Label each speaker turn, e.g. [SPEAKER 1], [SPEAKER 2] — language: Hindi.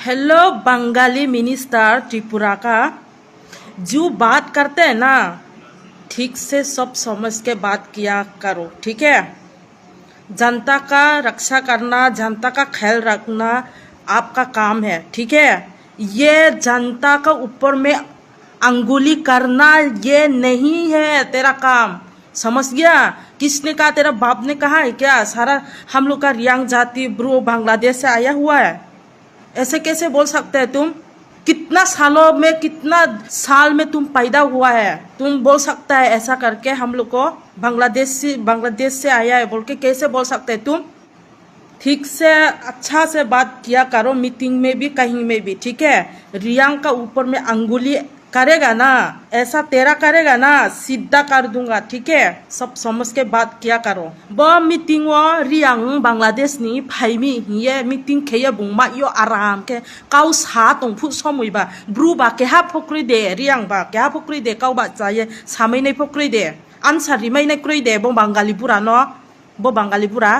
[SPEAKER 1] हेलो बंगाली मिनिस्टर त्रिपुरा का जो बात करते हैं ना, ठीक से सब समझ के बात किया करो, ठीक है। जनता का रक्षा करना, जनता का ख्याल रखना आपका काम है, ठीक है। ये जनता का ऊपर में अंगुली करना ये नहीं है तेरा काम, समझ गया। किसने कहा? तेरा बाप ने कहा है क्या? सारा हम लोग का रियांग जाति ब्रो बांग्लादेश से आया हुआ है। ऐसे कैसे बोल सकते हैं तुम? कितना साल में तुम पैदा हुआ है, तुम बोल सकता है ऐसा करके हम लोग को बांग्लादेश से आया है बोल के कैसे बोल सकते हैं तुम? ठीक से अच्छा से बात किया करो, मीटिंग में भी कहीं में भी, ठीक है। रियांग का ऊपर में अंगुली करेगा ना, ऐसा तेरा करेगा ना, सीधा कर दूंगा, ठीक है। सब समझ के बात किया करो। वो मीटिंग वो रियांग बांग्लादेश नी फाइमी ये मीटिंग खेये बुंगमा यो आराम के काउ सा तंफु समुइबा ब्रुबा के हा फुक्री दे रियांग बा के हा फुक्री दे काउ बा जाये सामै नै फुक्री दे आनसार रिमै नै क्रुइ दे बो बांगालीपुरा न बो बांगालीपुरा